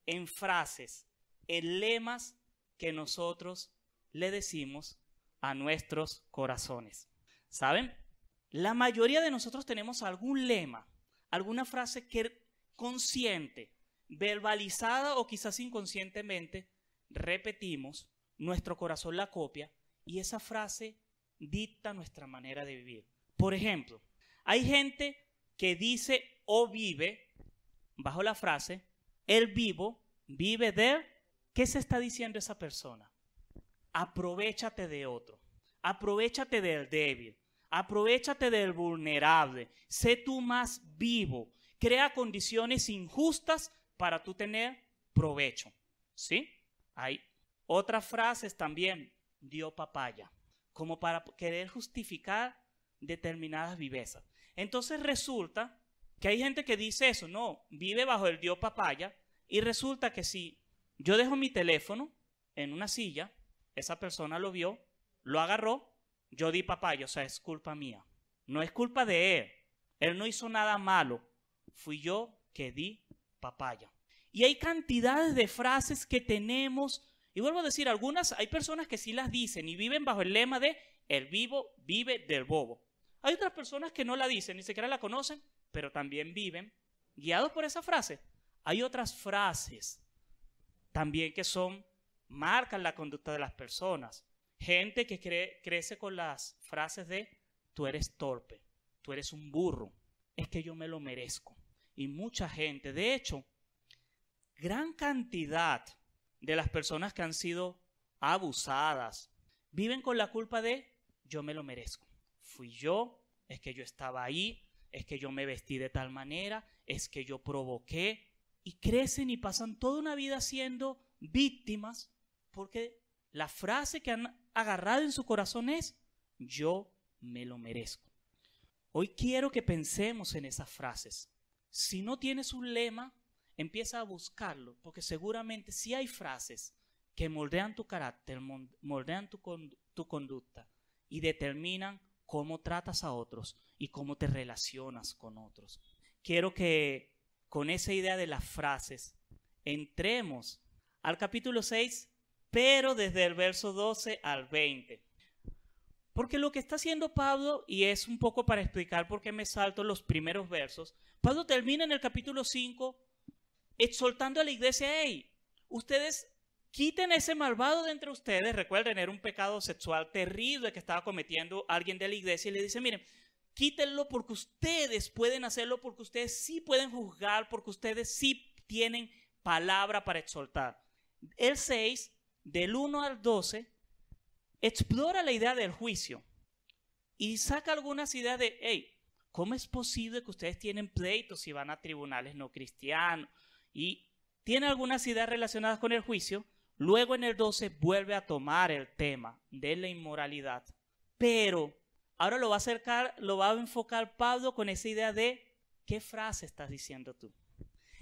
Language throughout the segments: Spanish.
en frases, en lemas que nosotros le decimos a nuestros corazones. ¿Saben? La mayoría de nosotros tenemos algún lema, alguna frase que consciente, verbalizada o quizás inconscientemente, repetimos, nuestro corazón la copia y esa frase dicta nuestra manera de vivir. Por ejemplo, hay gente que dice o vive bajo la frase, el vivo vive de... ¿Qué se está diciendo esa persona? Aprovechate de otro, aprovechate del débil, aprovechate del vulnerable, sé tú más vivo, crea condiciones injustas para tú tener provecho. ¿Sí? Hay otras frases también, dio papaya, como para querer justificar determinadas vivezas. Entonces resulta que hay gente que dice eso, no, vive bajo el dio papaya, y resulta que si yo dejo mi teléfono en una silla, esa persona lo vio, lo agarró, yo di papaya, o sea, es culpa mía. No es culpa de él. Él no hizo nada malo. Fui yo que di papaya. Y hay cantidades de frases que tenemos, y vuelvo a decir, algunas, hay personas que sí las dicen y viven bajo el lema de el vivo vive del bobo. Hay otras personas que no la dicen, ni siquiera la conocen, pero también viven guiados por esa frase. Hay otras frases también que marcan la conducta de las personas. Gente que crece con las frases de tú eres torpe, tú eres un burro, es que yo me lo merezco. Y mucha gente, de hecho, gran cantidad de las personas que han sido abusadas viven con la culpa de yo me lo merezco. Fui yo, es que yo estaba ahí, es que yo me vestí de tal manera, es que yo provoqué. Y crecen y pasan toda una vida siendo víctimas porque la frase que han agarrado en su corazón es yo me lo merezco. Hoy quiero que pensemos en esas frases. Si no tienes un lema, empieza a buscarlo, porque seguramente sí hay frases que moldean tu carácter, moldean tu conducta y determinan cómo tratas a otros y cómo te relacionas con otros. Quiero que con esa idea de las frases entremos al capítulo 6, pero desde el verso 12 al 20. Porque lo que está haciendo Pablo, y es un poco para explicar por qué me salto los primeros versos, Pablo termina en el capítulo 5 exhortando a la iglesia, hey, ustedes quiten ese malvado de entre ustedes. Recuerden, era un pecado sexual terrible que estaba cometiendo alguien de la iglesia, y le dice, miren, quítenlo porque ustedes pueden hacerlo, porque ustedes sí pueden juzgar, porque ustedes sí tienen palabra para exhortar. El 6, del 1 al 12, explora la idea del juicio y saca algunas ideas de, hey, ¿cómo es posible que ustedes tienen pleitos y van a tribunales no cristianos? Y tiene algunas ideas relacionadas con el juicio. Luego en el 12 vuelve a tomar el tema de la inmoralidad, pero ahora lo va a enfocar Pablo con esa idea de ¿qué frase estás diciendo tú?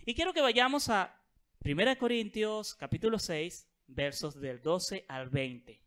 Y quiero que vayamos a 1 Corintios capítulo 6, versos del 12 al 20.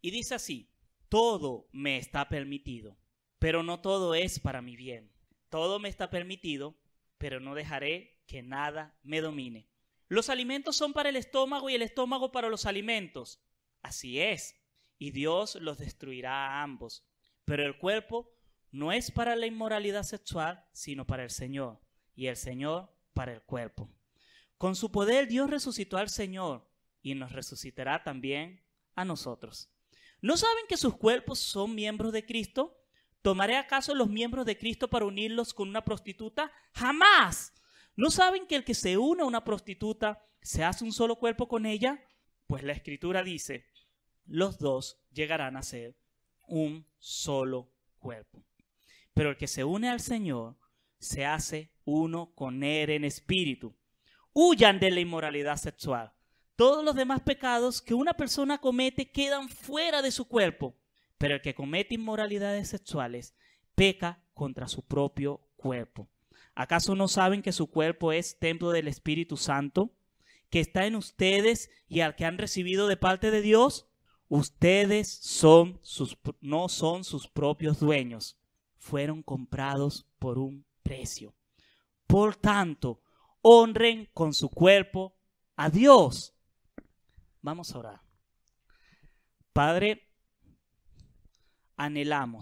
Y dice así, todo me está permitido, pero no todo es para mi bien. Todo me está permitido, pero no dejaré que nada me domine. Los alimentos son para el estómago y el estómago para los alimentos. Así es. Y Dios los destruirá a ambos. Pero el cuerpo no es para la inmoralidad sexual, sino para el Señor, y el Señor para el cuerpo. Con su poder Dios resucitó al Señor, y nos resucitará también a nosotros. ¿No saben que sus cuerpos son miembros de Cristo? ¿Tomaré acaso los miembros de Cristo para unirlos con una prostituta? ¡Jamás! ¿No saben que el que se une a una prostituta se hace un solo cuerpo con ella? Pues la Escritura dice, los dos llegarán a ser un solo cuerpo. Pero el que se une al Señor se hace uno con Él en espíritu. Huyan de la inmoralidad sexual. Todos los demás pecados que una persona comete quedan fuera de su cuerpo, pero el que comete inmoralidades sexuales peca contra su propio cuerpo. ¿Acaso no saben que su cuerpo es templo del Espíritu Santo, que está en ustedes y al que han recibido de parte de Dios? Ustedes no son sus propios dueños, fueron comprados por un precio. Por tanto, honren con su cuerpo a Dios. Vamos a orar. Padre, anhelo,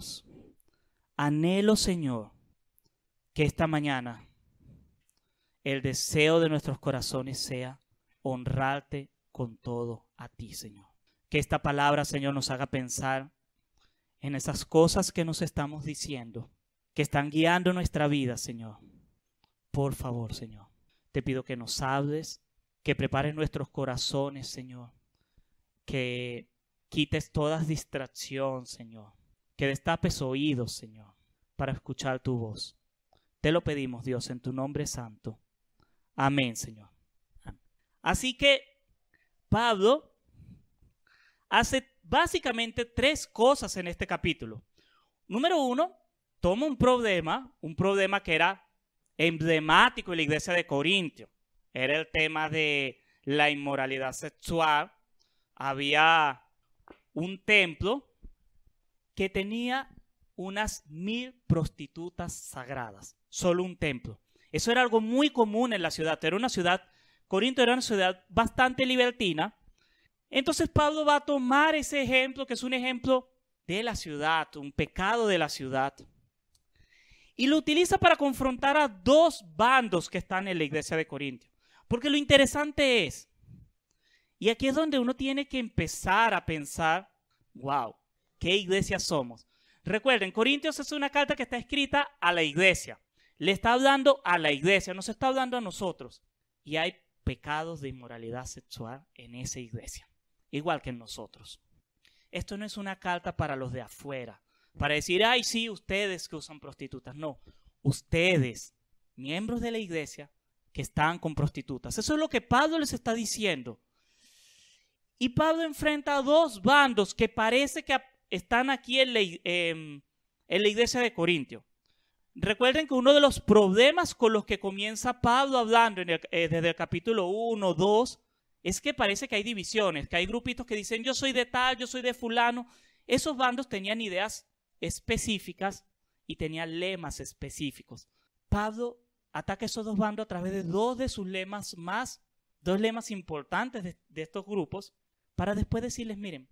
Señor, que esta mañana el deseo de nuestros corazones sea honrarte con todo a ti, Señor. Que esta palabra, Señor, nos haga pensar en esas cosas que nos estamos diciendo, que están guiando nuestra vida, Señor. Por favor, Señor, te pido que nos hables, que prepares nuestros corazones, Señor, que quites toda distracción, Señor, que destapes oídos, Señor, para escuchar tu voz. Te lo pedimos, Dios, en tu nombre santo. Amén, Señor. Amén. Así que Pablo hace básicamente 3 cosas en este capítulo. Número 1, toma un problema que era emblemático en la iglesia de Corintio. Era el tema de la inmoralidad sexual. Había un templo que tenía unas 1000 prostitutas sagradas. Solo un templo. Eso era algo muy común en la ciudad. Corinto era una ciudad bastante libertina. Entonces Pablo va a tomar ese ejemplo, que es un ejemplo de la ciudad, un pecado de la ciudad, y lo utiliza para confrontar a 2 bandos que están en la iglesia de Corinto. Porque lo interesante es, y aquí es donde uno tiene que empezar a pensar, wow, ¿qué iglesia somos? Recuerden, Corintios es una carta que está escrita a la iglesia. Le está hablando a la iglesia, no se está hablando a nosotros. Y hay pecados de inmoralidad sexual en esa iglesia, igual que en nosotros. Esto no es una carta para los de afuera, para decir, ay, sí, ustedes que usan prostitutas. No, ustedes, miembros de la iglesia, que están con prostitutas. Eso es lo que Pablo les está diciendo. Y Pablo enfrenta a 2 bandos que parece que están aquí en la iglesia de Corintio. Recuerden que uno de los problemas con los que comienza Pablo hablando desde el capítulo 1, 2, es que parece que hay divisiones, que hay grupitos que dicen yo soy de tal, yo soy de fulano. Esos bandos tenían ideas específicas y tenían lemas específicos. Pablo ataca esos 2 bandos a través de 2 de sus lemas más, 2 lemas importantes de estos grupos, para después decirles, miren,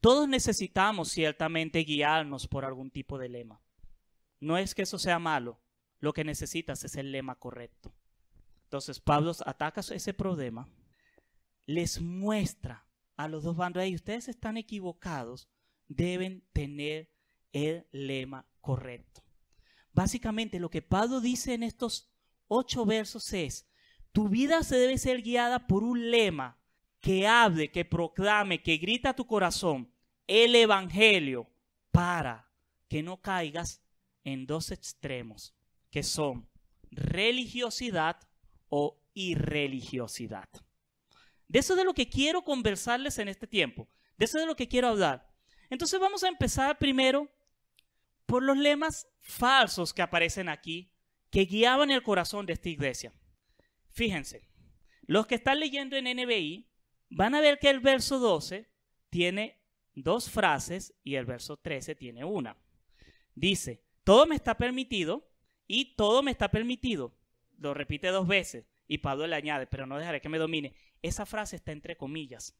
todos necesitamos ciertamente guiarnos por algún tipo de lema. No es que eso sea malo, lo que necesitas es el lema correcto. Entonces Pablo ataca ese problema, les muestra a los 2 bandos, hey, ustedes están equivocados, deben tener el lema correcto. Básicamente lo que Pablo dice en estos 8 versos es, tu vida se debe ser guiada por un lema que hable, que proclame, que grita a tu corazón el evangelio, para que no caigas en 2 extremos, que son religiosidad o irreligiosidad. De eso es de lo que quiero conversarles en este tiempo. De eso es de lo que quiero hablar. Entonces vamos a empezar primero por los lemas falsos que aparecen aquí, que guiaban el corazón de esta iglesia. Fíjense, los que están leyendo en NBI van a ver que el verso 12 tiene 2 frases y el verso 13 tiene una. Dice, todo me está permitido y todo me está permitido. Lo repite 2 veces y Pablo le añade, pero no dejaré que me domine. Esa frase está entre comillas.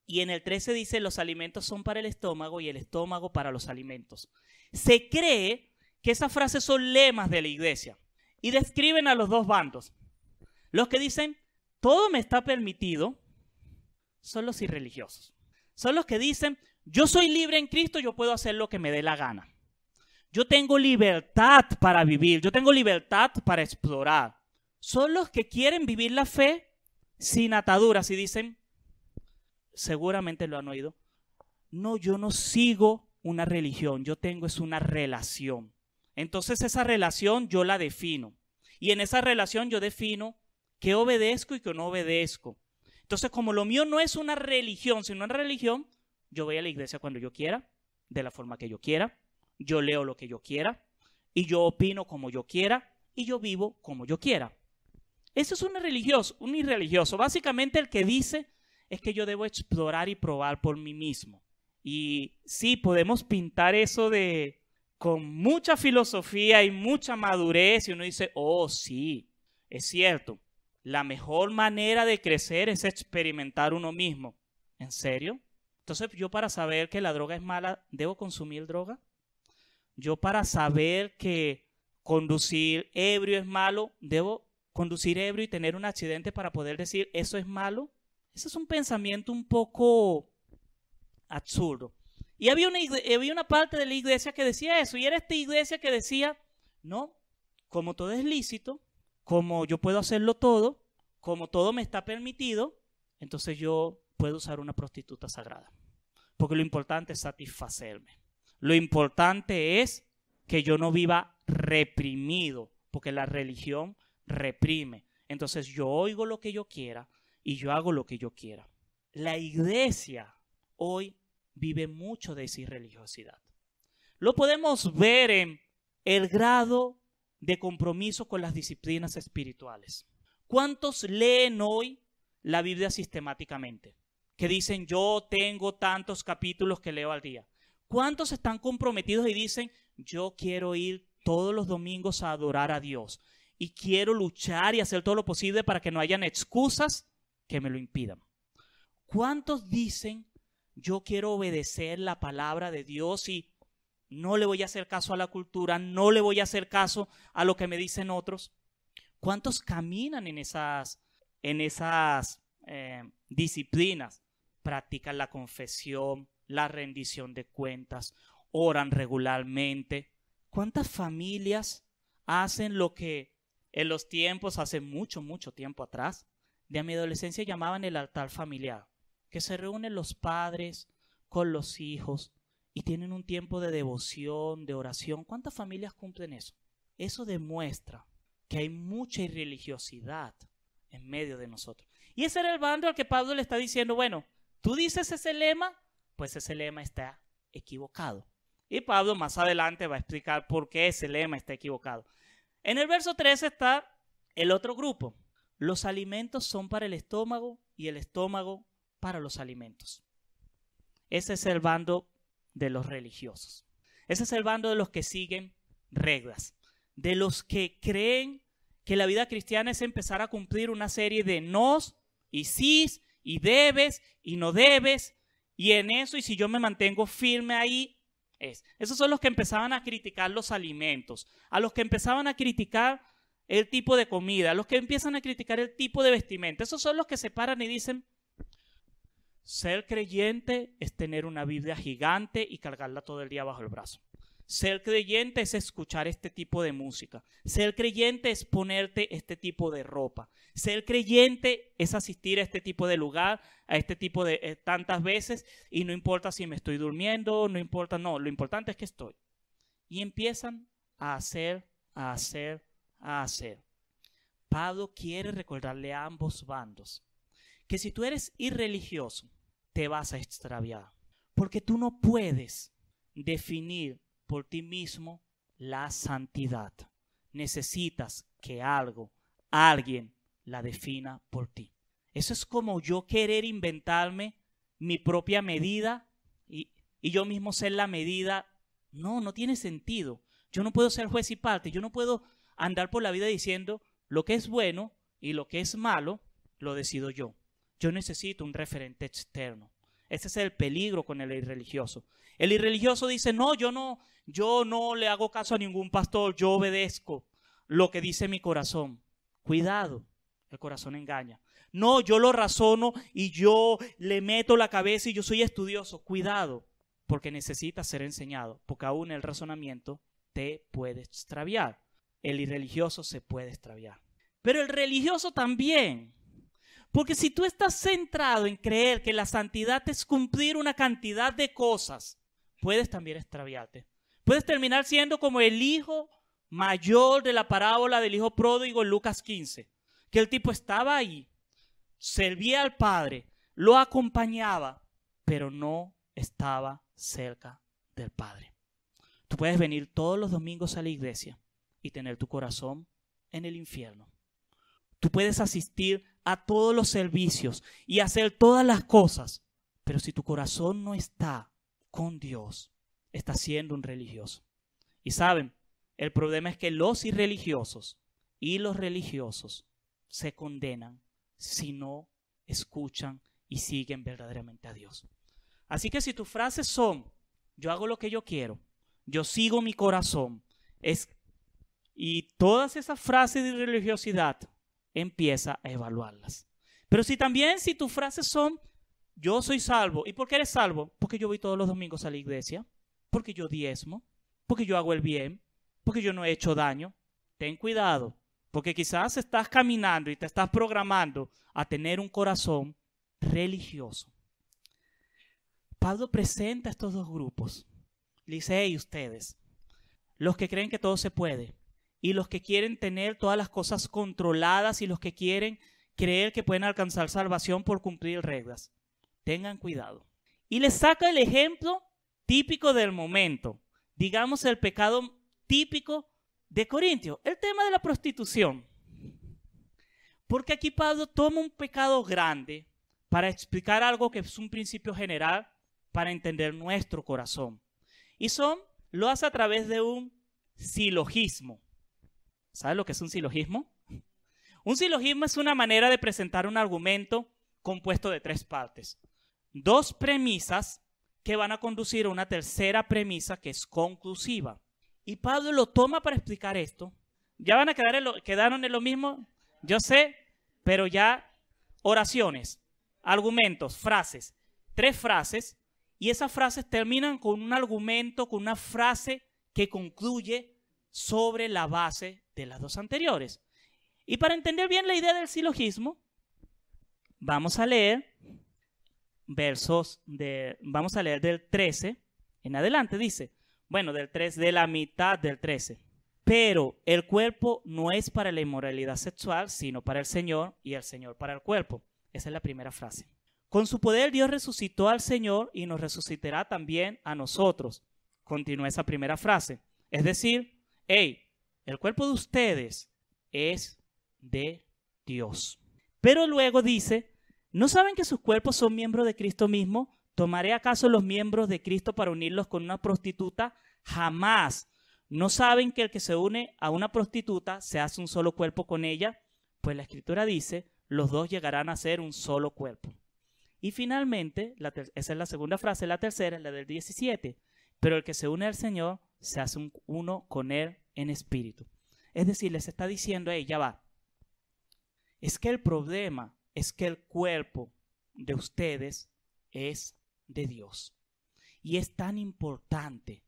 Y en el 13 dice, los alimentos son para el estómago y el estómago para los alimentos. Se cree que esas frases son lemas de la iglesia y describen a los 2 bandos. Los que dicen, todo me está permitido, son los irreligiosos. Son los que dicen, yo soy libre en Cristo, yo puedo hacer lo que me dé la gana. Yo tengo libertad para vivir, yo tengo libertad para explorar. Son los que quieren vivir la fe sin ataduras y dicen, seguramente lo han oído, no, yo no sigo una religión, yo tengo es una relación. Entonces esa relación yo la defino. Y en esa relación yo defino qué obedezco y qué no obedezco. Entonces como lo mío no es una religión, sino una religión, yo voy a la iglesia cuando yo quiera, de la forma que yo quiera. Yo leo lo que yo quiera y yo opino como yo quiera y yo vivo como yo quiera. Eso es un irreligioso. Básicamente el que dice es que yo debo explorar y probar por mí mismo. Y sí, podemos pintar eso con mucha filosofía y mucha madurez y uno dice, oh sí, es cierto. la mejor manera de crecer es experimentar uno mismo. ¿En serio? Entonces yo para saber que la droga es mala, ¿debo consumir droga? Yo para saber que conducir ebrio es malo, ¿debo conducir ebrio y tener un accidente para poder decir eso es malo? Ese es un pensamiento un poco absurdo. Y había una parte de la iglesia que decía eso, y era esta iglesia que decía, no, como todo es lícito, como yo puedo hacerlo todo, como todo me está permitido, entonces yo puedo usar una prostituta sagrada. Porque lo importante es satisfacerme. Lo importante es que yo no viva reprimido, porque la religión reprime. Entonces yo oigo lo que yo quiera y yo hago lo que yo quiera. La iglesia hoy vive mucho de esa irreligiosidad. Lo podemos ver en el grado de compromiso con las disciplinas espirituales. ¿Cuántos leen hoy la Biblia sistemáticamente? Que dicen, yo tengo tantos capítulos que leo al día. ¿Cuántos están comprometidos y dicen, yo quiero ir todos los domingos a adorar a Dios y quiero luchar y hacer todo lo posible para que no hayan excusas que me lo impidan? ¿Cuántos dicen, yo quiero obedecer la palabra de Dios y no le voy a hacer caso a la cultura, no le voy a hacer caso a lo que me dicen otros? ¿Cuántos caminan en esas disciplinas? Practican la confesión, la rendición de cuentas, oran regularmente. ¿Cuántas familias hacen lo que en los tiempos, hace mucho, mucho tiempo atrás, de mi adolescencia llamaban el altar familiar? Que se reúnen los padres con los hijos y tienen un tiempo de devoción, de oración. ¿Cuántas familias cumplen eso? Eso demuestra que hay mucha irreligiosidad en medio de nosotros. Y ese era el bando al que Pablo le está diciendo, bueno, tú dices ese lema, pues ese lema está equivocado. Y Pablo más adelante va a explicar por qué ese lema está equivocado. En el verso 13 está el otro grupo. Los alimentos son para el estómago y el estómago para los alimentos. Ese es el bando de los religiosos. Ese es el bando de los que siguen reglas, de los que creen que la vida cristiana es empezar a cumplir una serie de nos y sís y debes y no debes, y en eso, y si yo me mantengo firme ahí, esos son los que empezaban a criticar los alimentos, a los que empezaban a criticar el tipo de comida, a los que empiezan a criticar el tipo de vestimenta. Esos son los que se paran y dicen, ser creyente es tener una Biblia gigante y cargarla todo el día bajo el brazo. Ser creyente es escuchar este tipo de música. Ser creyente es ponerte este tipo de ropa. Ser creyente es asistir a este tipo de lugar, a este tipo de tantas veces, y no importa si me estoy durmiendo, no importa, no, lo importante es que estoy. Y empiezan a hacer. Pablo quiere recordarle a ambos bandos que si tú eres irreligioso, te vas a extraviar, porque tú no puedes definir por ti mismo la santidad. Necesitas que alguien la defina por ti. Eso es como yo querer inventarme mi propia medida y yo mismo ser la medida. No tiene sentido. Yo no puedo ser juez y parte. Yo no puedo andar por la vida diciendo lo que es bueno y lo que es malo lo decido yo. Yo necesito un referente externo. Ese es el peligro con el irreligioso. El irreligioso dice, no, yo no le hago caso a ningún pastor, yo obedezco lo que dice mi corazón. Cuidado, el corazón engaña. No, yo lo razono y yo le meto la cabeza y yo soy estudioso. Cuidado, porque necesitas ser enseñado, porque aún el razonamiento te puede extraviar. El irreligioso se puede extraviar. Pero el religioso también. Porque si tú estás centrado en creer que la santidad es cumplir una cantidad de cosas, puedes también extraviarte. Puedes terminar siendo como el hijo mayor de la parábola del hijo pródigo en Lucas 15. Que el tipo estaba ahí, servía al padre, lo acompañaba, pero no estaba cerca del padre. Tú puedes venir todos los domingos a la iglesia y tener tu corazón en el infierno. Tú puedes asistir a todos los servicios y hacer todas las cosas, pero si tu corazón no está con Dios, estás siendo un religioso. Y saben, el problema es que los irreligiosos y los religiosos se condenan si no escuchan y siguen verdaderamente a Dios. Así que si tus frases son, yo hago lo que yo quiero, yo sigo mi corazón, y todas esas frases de religiosidad, empieza a evaluarlas. Pero si tus frases son, yo soy salvo. ¿Y por qué eres salvo? Porque yo voy todos los domingos a la iglesia, porque yo diezmo, porque yo hago el bien, porque yo no he hecho daño. Ten cuidado, porque quizás estás caminando y te estás programando a tener un corazón religioso. Pablo presenta a estos dos grupos. Le dice, hey, ustedes, los que creen que todo se puede y los que quieren tener todas las cosas controladas y los que quieren creer que pueden alcanzar salvación por cumplir reglas, tengan cuidado. Y les saca el ejemplo típico del momento, digamos el pecado típico de Corintios, el tema de la prostitución. Porque aquí Pablo toma un pecado grande para explicar algo que es un principio general para entender nuestro corazón. Y lo hace a través de un silogismo. ¿Sabes lo que es un silogismo? Un silogismo es una manera de presentar un argumento compuesto de 3 partes. 2 premisas que van a conducir a una tercera premisa que es conclusiva. Y Pablo lo toma para explicar esto. Ya van a quedaron en lo mismo, yo sé, pero ya oraciones, argumentos, frases. 3 frases. Y esas frases terminan con un argumento, con una frase que concluye sobre la base de las 2 anteriores. Y para entender bien la idea del silogismo, vamos a leer del 13 en adelante. Dice, de la mitad del 13. Pero el cuerpo no es para la inmoralidad sexual, sino para el Señor y el Señor para el cuerpo. Esa es la primera frase. Con su poder Dios resucitó al Señor y nos resucitará también a nosotros. Continúa esa primera frase. Es decir, el cuerpo de ustedes es de Dios. Pero luego dice, ¿no saben que sus cuerpos son miembros de Cristo mismo? ¿Tomaré acaso los miembros de Cristo para unirlos con una prostituta? Jamás. ¿No saben que el que se une a una prostituta se hace un solo cuerpo con ella? Pues la Escritura dice, los 2 llegarán a ser un solo cuerpo. Y finalmente, esa es la segunda frase, la tercera es la del 17. Pero el que se une al Señor se hace uno con Él en espíritu. Es decir, les está diciendo, ya va. Es que el problema es que el cuerpo de ustedes es de Dios. Y es tan importante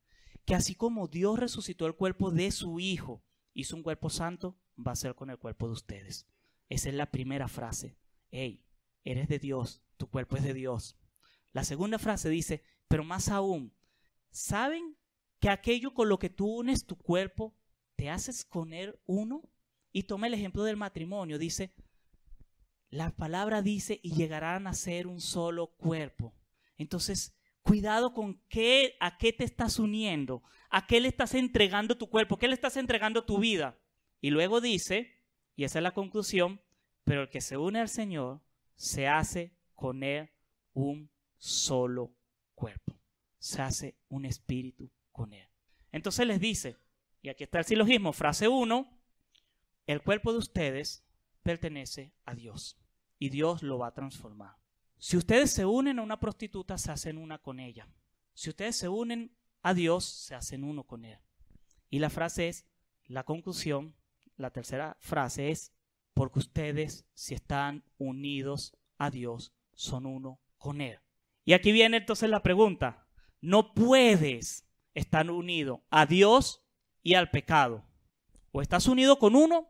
que así como Dios resucitó el cuerpo de su Hijo, hizo un cuerpo santo, va a ser con el cuerpo de ustedes. Esa es la primera frase. Eres de Dios, tu cuerpo es de Dios. La segunda frase dice, pero más aún, ¿saben que aquello con lo que tú unes tu cuerpo, te haces con él uno? Y toma el ejemplo del matrimonio. Dice, la palabra dice, y llegarán a ser un solo cuerpo. Entonces, cuidado con a qué te estás uniendo, a qué le estás entregando tu cuerpo, qué le estás entregando tu vida. Y luego dice, y esa es la conclusión, pero el que se une al Señor se hace con él un solo cuerpo. Se hace un espíritu con él. Entonces les dice, y aquí está el silogismo, frase 1, el cuerpo de ustedes pertenece a Dios y Dios lo va a transformar. Si ustedes se unen a una prostituta, se hacen una con ella. Si ustedes se unen a Dios, se hacen uno con Él. Y la frase es, la conclusión, la tercera frase es, porque ustedes, si están unidos a Dios, son uno con Él. Y aquí viene entonces la pregunta, no puedes estar unido a Dios y al pecado. O estás unido con uno,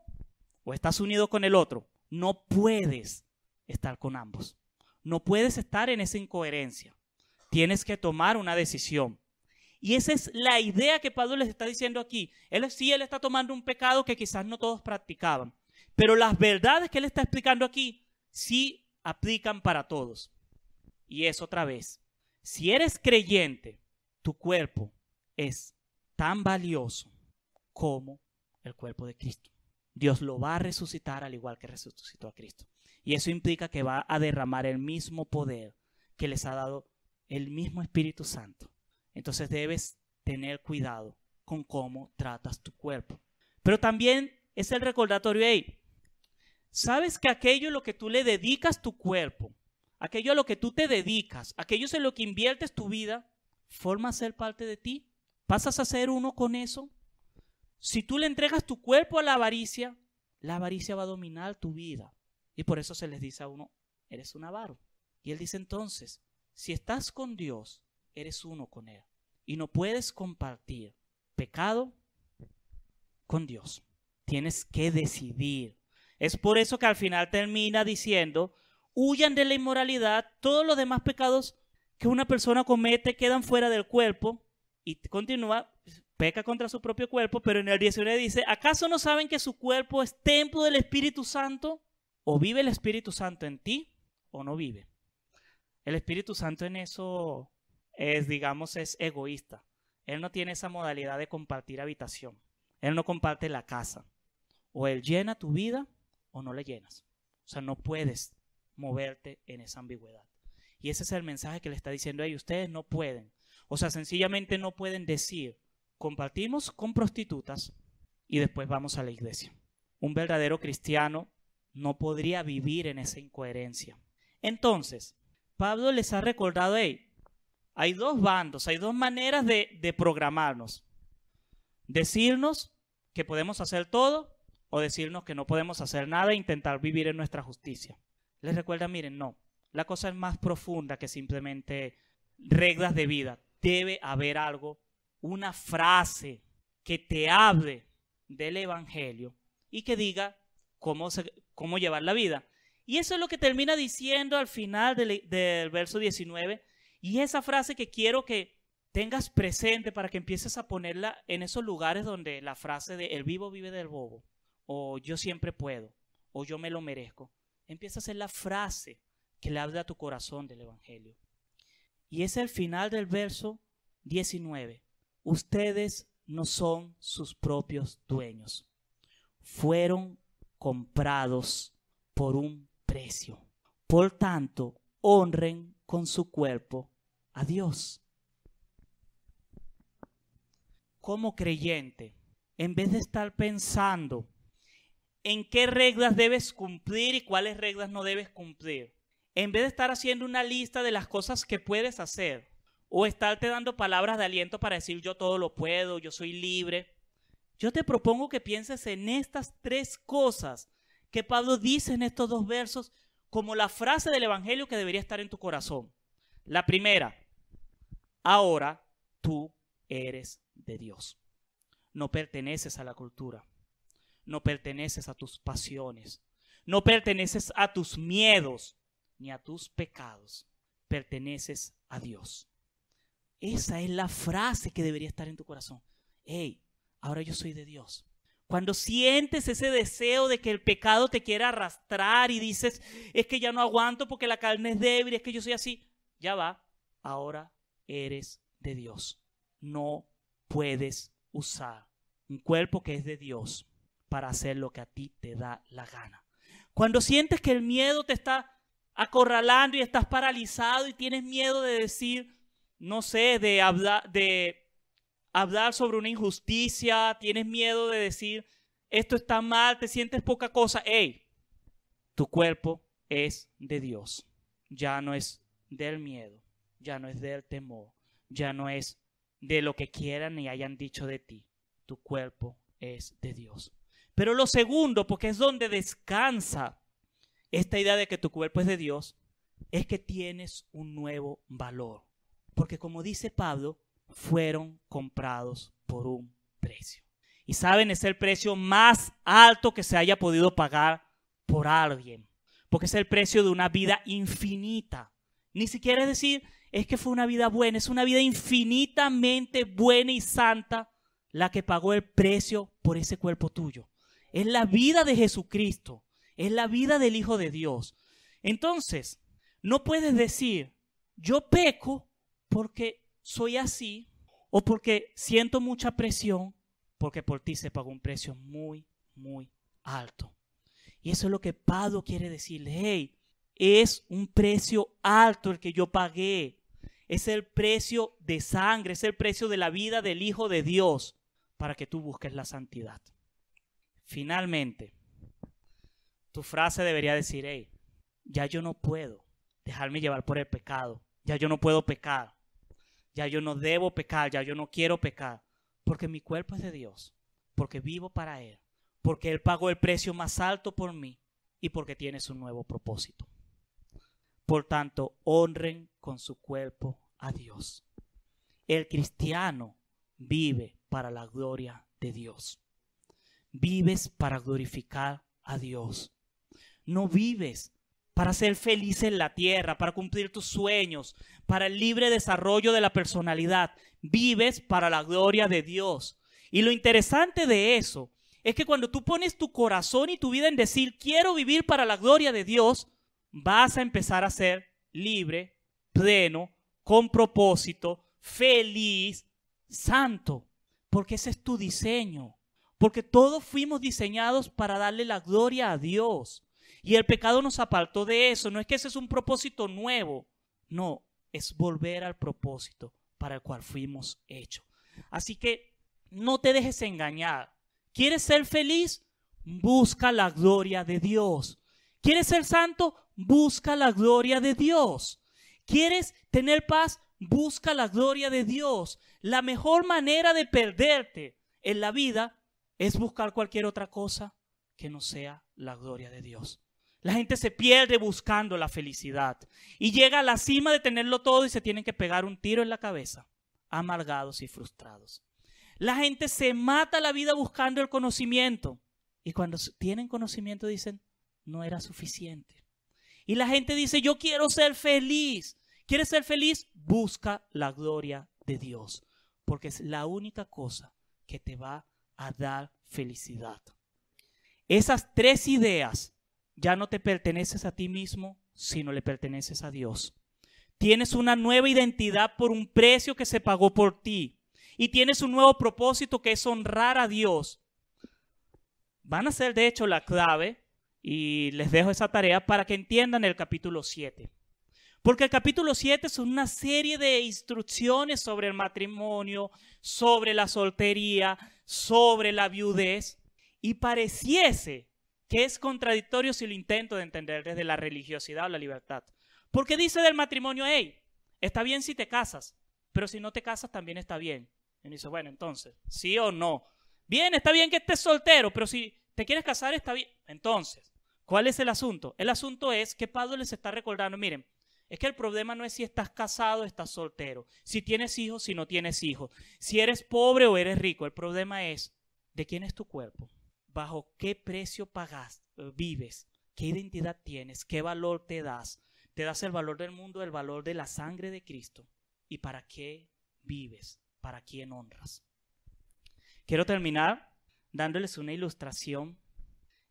o estás unido con el otro. No puedes estar con ambos. No puedes estar en esa incoherencia. Tienes que tomar una decisión. Y esa es la idea que Pablo les está diciendo aquí. Él está tomando un pecado que quizás no todos practicaban. Pero las verdades que él está explicando aquí sí aplican para todos. Y es otra vez. Si eres creyente, tu cuerpo es tan valioso como el cuerpo de Cristo. Dios lo va a resucitar al igual que resucitó a Cristo. Y eso implica que va a derramar el mismo poder que les ha dado el mismo Espíritu Santo. Entonces debes tener cuidado con cómo tratas tu cuerpo. Pero también es el recordatorio, ¿Sabes que aquello a lo que tú le dedicas tu cuerpo, aquello a lo que tú te dedicas, aquello en lo que inviertes tu vida, forma a ser parte de ti? ¿Pasas a ser uno con eso? Si tú le entregas tu cuerpo a la avaricia va a dominar tu vida. Y por eso se les dice a uno, eres un avaro. Y él dice entonces, si estás con Dios, eres uno con Él. Y no puedes compartir pecado con Dios. Tienes que decidir. Es por eso que al final termina diciendo, huyan de la inmoralidad, todos los demás pecados que una persona comete quedan fuera del cuerpo. Y continúa, peca contra su propio cuerpo, pero en el 19 dice, ¿acaso no saben que su cuerpo es templo del Espíritu Santo? O vive el Espíritu Santo en ti, o no vive. El Espíritu Santo en eso es egoísta. Él no tiene esa modalidad de compartir habitación. Él no comparte la casa. O Él llena tu vida, o no le llenas. O sea, no puedes moverte en esa ambigüedad. Y ese es el mensaje que le está diciendo a ellos. Ustedes no pueden. O sea, sencillamente no pueden decir, compartimos con prostitutas y después vamos a la iglesia. Un verdadero cristiano no podría vivir en esa incoherencia. Entonces, Pablo les ha recordado, hay dos bandos, hay dos maneras de programarnos. Decirnos que podemos hacer todo o decirnos que no podemos hacer nada e intentar vivir en nuestra justicia. Les recuerda, miren, no, la cosa es más profunda que simplemente reglas de vida. Debe haber algo, una frase que te hable del evangelio y que diga cómo llevar la vida. Y eso es lo que termina diciendo al final del verso 19. Y esa frase que quiero que tengas presente para que empieces a ponerla en esos lugares donde la frase de el vivo vive del bobo, o yo siempre puedo, o yo me lo merezco, empieza a ser la frase que le habla a tu corazón del evangelio. Y es el final del verso 19. Ustedes no son sus propios dueños. Fueron comprados por un precio. Por tanto, honren con su cuerpo a Dios. Como creyente, en vez de estar pensando en qué reglas debes cumplir y cuáles reglas no debes cumplir, en vez de estar haciendo una lista de las cosas que puedes hacer o estarte dando palabras de aliento para decir yo todo lo puedo, yo soy libre, yo te propongo que pienses en estas tres cosas que Pablo dice en estos dos versos como la frase del evangelio que debería estar en tu corazón. La primera, ahora tú eres de Dios. No perteneces a la cultura, no perteneces a tus pasiones, no perteneces a tus miedos ni a tus pecados, perteneces a Dios. Esa es la frase que debería estar en tu corazón. Ahora yo soy de Dios. Cuando sientes ese deseo de que el pecado te quiera arrastrar y dices, es que ya no aguanto porque la carne es débil, es que yo soy así, ya va, ahora eres de Dios. No puedes usar un cuerpo que es de Dios para hacer lo que a ti te da la gana. Cuando sientes que el miedo te está acorralando y estás paralizado y tienes miedo de decir, no sé, de hablar sobre una injusticia, tienes miedo de decir, esto está mal, te sientes poca cosa, tu cuerpo es de Dios. Ya no es del miedo, ya no es del temor, ya no es de lo que quieran y hayan dicho de ti. Tu cuerpo es de Dios. Pero lo segundo, porque es donde descansa esta idea de que tu cuerpo es de Dios, es que tienes un nuevo valor. Porque como dice Pablo, fueron comprados por un precio. Y saben, es el precio más alto que se haya podido pagar por alguien. Porque es el precio de una vida infinita. Ni siquiera es decir, es que fue una vida buena, es una vida infinitamente buena y santa la que pagó el precio por ese cuerpo tuyo. Es la vida de Jesucristo, es la vida del Hijo de Dios. Entonces, no puedes decir, yo peco porque soy así o porque siento mucha presión, porque por ti se pagó un precio muy, muy alto. Y eso es lo que Pablo quiere decirle, es un precio alto el que yo pagué. Es el precio de sangre, es el precio de la vida del Hijo de Dios para que tú busques la santidad. Finalmente, tu frase debería decir, hey, ya yo no puedo dejarme llevar por el pecado. Ya yo no puedo pecar. Ya yo no debo pecar. Ya yo no quiero pecar. Porque mi cuerpo es de Dios. Porque vivo para Él. Porque Él pagó el precio más alto por mí. Y porque tiene su nuevo propósito. Por tanto, honren con su cuerpo a Dios. El cristiano vive para la gloria de Dios. Vives para glorificar a Dios. No vives para ser feliz en la tierra, para cumplir tus sueños, para el libre desarrollo de la personalidad. Vives para la gloria de Dios. Y lo interesante de eso es que cuando tú pones tu corazón y tu vida en decir, quiero vivir para la gloria de Dios, vas a empezar a ser libre, pleno, con propósito, feliz, santo, porque ese es tu diseño. Porque todos fuimos diseñados para darle la gloria a Dios. Y el pecado nos apartó de eso. No es que ese es un propósito nuevo. No, es volver al propósito para el cual fuimos hechos. Así que no te dejes engañar. ¿Quieres ser feliz? Busca la gloria de Dios. ¿Quieres ser santo? Busca la gloria de Dios. ¿Quieres tener paz? Busca la gloria de Dios. La mejor manera de perderte en la vida es buscar cualquier otra cosa que no sea la gloria de Dios. La gente se pierde buscando la felicidad y llega a la cima de tenerlo todo y se tienen que pegar un tiro en la cabeza, amargados y frustrados. La gente se mata la vida buscando el conocimiento y cuando tienen conocimiento dicen, no era suficiente. Y la gente dice, yo quiero ser feliz. ¿Quieres ser feliz? Busca la gloria de Dios, porque es la única cosa que te va a dar felicidad. Esas tres ideas ya no te perteneces a ti mismo, sino le perteneces a Dios. Tienes una nueva identidad por un precio que se pagó por ti. Y tienes un nuevo propósito que es honrar a Dios. Van a ser de hecho la clave, y les dejo esa tarea para que entiendan el capítulo 7. Porque el capítulo 7 es una serie de instrucciones sobre el matrimonio, sobre la soltería, sobre la viudez. Y pareciese que es contradictorio si lo intento de entender desde la religiosidad o la libertad. Porque dice del matrimonio, hey, está bien si te casas, pero si no te casas también está bien. Y uno dice, bueno, entonces, ¿sí o no? Bien, está bien que estés soltero, pero si te quieres casar está bien. Entonces, ¿cuál es el asunto? El asunto es que Pablo les está recordando, miren, es que el problema no es si estás casado o estás soltero, si tienes hijos, si no tienes hijos, si eres pobre o eres rico. El problema es de quién es tu cuerpo, bajo qué precio pagas, vives, qué identidad tienes, qué valor te das. Te das el valor del mundo, el valor de la sangre de Cristo. ¿Y para qué vives? ¿Para quién honras? Quiero terminar dándoles una ilustración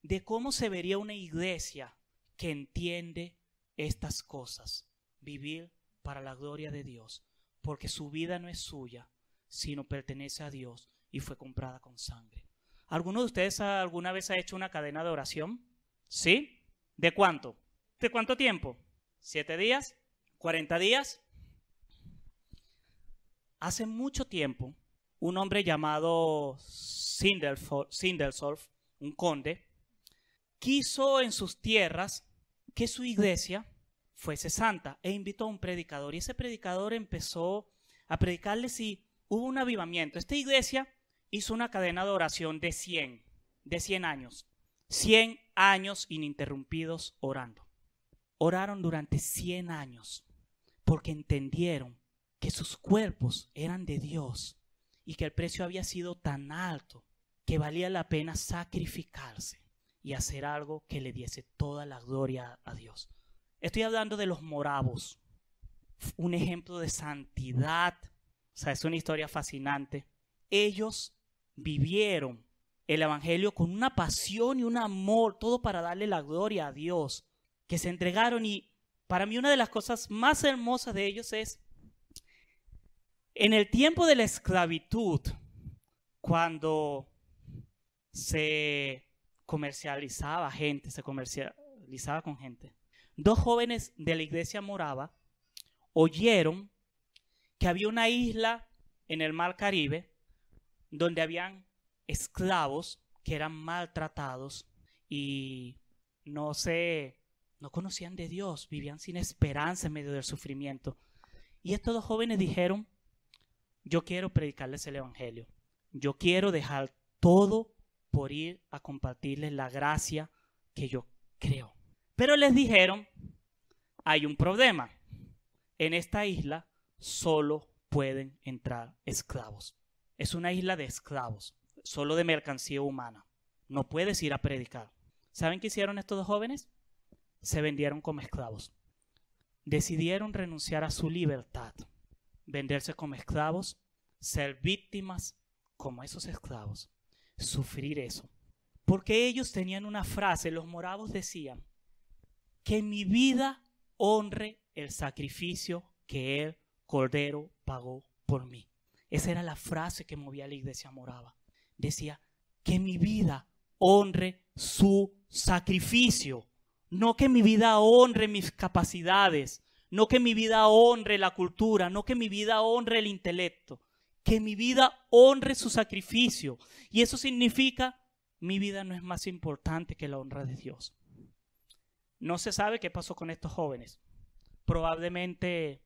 de cómo se vería una iglesia que entiende estas cosas. Vivir para la gloria de Dios, porque su vida no es suya, sino pertenece a Dios y fue comprada con sangre. ¿Alguno de ustedes alguna vez ha hecho una cadena de oración? ¿Sí? ¿De cuánto? ¿De cuánto tiempo? ¿7 días? ¿40 días? Hace mucho tiempo, un hombre llamado Sindelsorf, un conde, quiso en sus tierras que su iglesia fuese santa e invitó a un predicador. Y ese predicador empezó a predicarles y hubo un avivamiento. Esta iglesia hizo una cadena de oración de 100 años. 100 años ininterrumpidos orando. Oraron durante 100 años porque entendieron que sus cuerpos eran de Dios y que el precio había sido tan alto que valía la pena sacrificarse y hacer algo que le diese toda la gloria a Dios. Estoy hablando de los moravos, un ejemplo de santidad. O sea, es una historia fascinante. Ellos vivieron el evangelio con una pasión y un amor, todo para darle la gloria a Dios, que se entregaron. Y para mí una de las cosas más hermosas de ellos es, en el tiempo de la esclavitud, cuando se comercializaba con gente, 2 jóvenes de la iglesia morava oyeron que había una isla en el mar Caribe donde habían esclavos que eran maltratados y no conocían de Dios, vivían sin esperanza en medio del sufrimiento. Y estos dos jóvenes dijeron, yo quiero predicarles el evangelio. Yo quiero dejar todo por ir a compartirles la gracia que yo creo. Pero les dijeron, hay un problema. En esta isla solo pueden entrar esclavos. Es una isla de esclavos, solo de mercancía humana. No puedes ir a predicar. ¿Saben qué hicieron estos dos jóvenes? Se vendieron como esclavos. Decidieron renunciar a su libertad, venderse como esclavos, ser víctimas como esos esclavos, sufrir eso. Porque ellos tenían una frase, los moravos decían, que mi vida honre el sacrificio que el Cordero pagó por mí. Esa era la frase que movía a la iglesia morava. Decía, que mi vida honre su sacrificio. No que mi vida honre mis capacidades, no que mi vida honre la cultura, no que mi vida honre el intelecto, que mi vida honre su sacrificio. Y eso significa, mi vida no es más importante que la honra de Dios. No se sabe qué pasó con estos jóvenes. Probablemente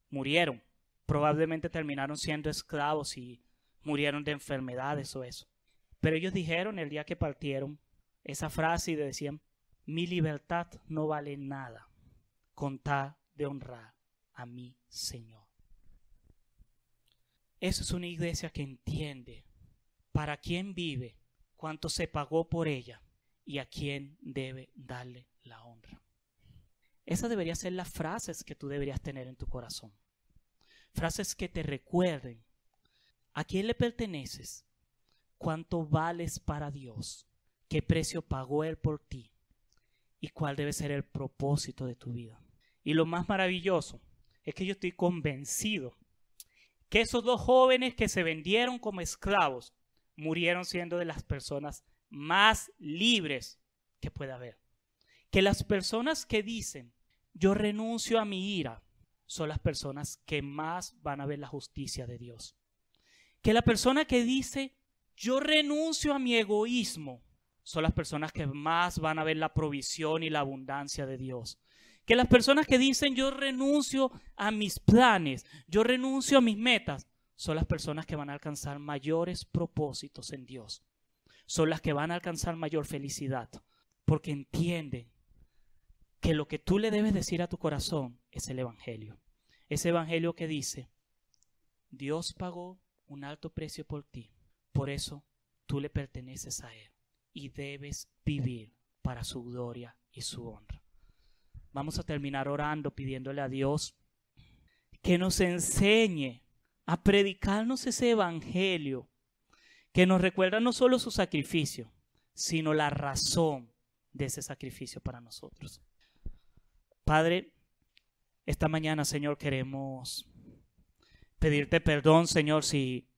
murieron, probablemente terminaron siendo esclavos y murieron de enfermedades o eso. Pero ellos dijeron el día que partieron esa frase y decían, mi libertad no vale nada con tal de honrar a mi Señor. Eso es una iglesia que entiende para quién vive, cuánto se pagó por ella y a quién debe darle la honra. Esas deberían ser las frases que tú deberías tener en tu corazón. Frases que te recuerden a quién le perteneces, cuánto vales para Dios, qué precio pagó Él por ti y cuál debe ser el propósito de tu vida. Y lo más maravilloso es que yo estoy convencido que esos dos jóvenes que se vendieron como esclavos murieron siendo de las personas más libres que puede haber. Que las personas que dicen, yo renuncio a mi ira, son las personas que más van a ver la justicia de Dios. Que la persona que dice, yo renuncio a mi egoísmo, son las personas que más van a ver la provisión y la abundancia de Dios. Que las personas que dicen, yo renuncio a mis planes, yo renuncio a mis metas, son las personas que van a alcanzar mayores propósitos en Dios. Son las que van a alcanzar mayor felicidad, porque entienden que lo que tú le debes decir a tu corazón es el evangelio. Ese evangelio que dice, Dios pagó un alto precio por ti, por eso tú le perteneces a Él y debes vivir para su gloria y su honra. Vamos a terminar orando, pidiéndole a Dios que nos enseñe a predicarnos ese evangelio, que nos recuerda no solo su sacrificio, sino la razón de ese sacrificio para nosotros. Padre, esta mañana, Señor, queremos pedirte perdón, Señor, si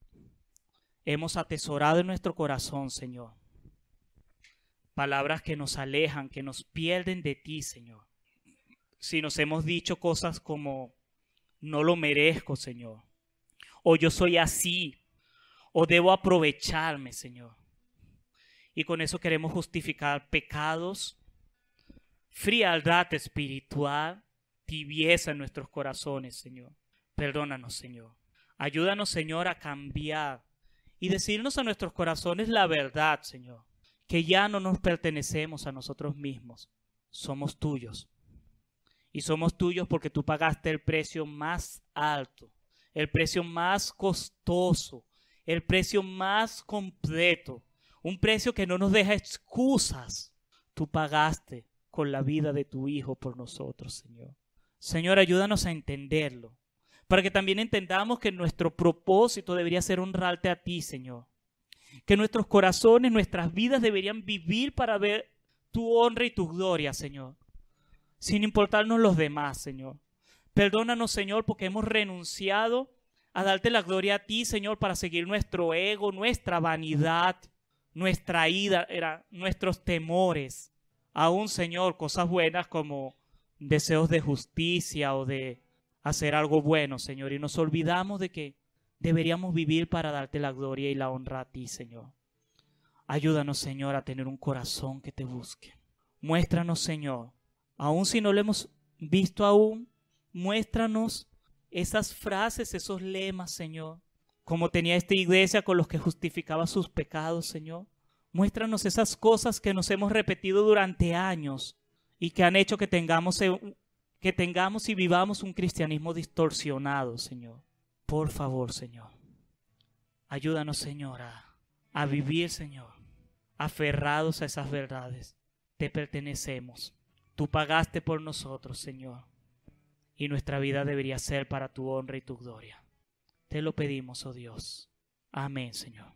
hemos atesorado en nuestro corazón, Señor, palabras que nos alejan, que nos pierden de ti, Señor. Si nos hemos dicho cosas como, no lo merezco, Señor, o yo soy así, o debo aprovecharme, Señor. Y con eso queremos justificar pecados, frialdad espiritual, tibieza en nuestros corazones, Señor. Perdónanos, Señor. Ayúdanos, Señor, a cambiar y decirnos a nuestros corazones la verdad, Señor, que ya no nos pertenecemos a nosotros mismos, somos tuyos. Y somos tuyos porque tú pagaste el precio más alto, el precio más costoso, el precio más completo, un precio que no nos deja excusas. Tú pagaste con la vida de tu Hijo por nosotros, Señor. Señor, ayúdanos a entenderlo, para que también entendamos que nuestro propósito debería ser honrarte a ti, Señor. Que nuestros corazones, nuestras vidas deberían vivir para ver tu honra y tu gloria, Señor, sin importarnos los demás, Señor. Perdónanos, Señor, porque hemos renunciado a darte la gloria a ti, Señor, para seguir nuestro ego, nuestra vanidad, nuestra ira, nuestros temores. Aún, Señor, cosas buenas como deseos de justicia o de hacer algo bueno, Señor. Y nos olvidamos de que deberíamos vivir para darte la gloria y la honra a ti, Señor. Ayúdanos, Señor, a tener un corazón que te busque. Muéstranos, Señor, aun si no lo hemos visto aún, muéstranos esas frases, esos lemas, Señor, como tenía esta iglesia con los que justificaba sus pecados, Señor. Muéstranos esas cosas que nos hemos repetido durante años y que han hecho que tengamos y vivamos un cristianismo distorsionado, Señor. Por favor, Señor, ayúdanos, Señor, a vivir, Señor, aferrados a esas verdades. Te pertenecemos. Tú pagaste por nosotros, Señor, y nuestra vida debería ser para tu honra y tu gloria. Te lo pedimos, oh Dios. Amén, Señor.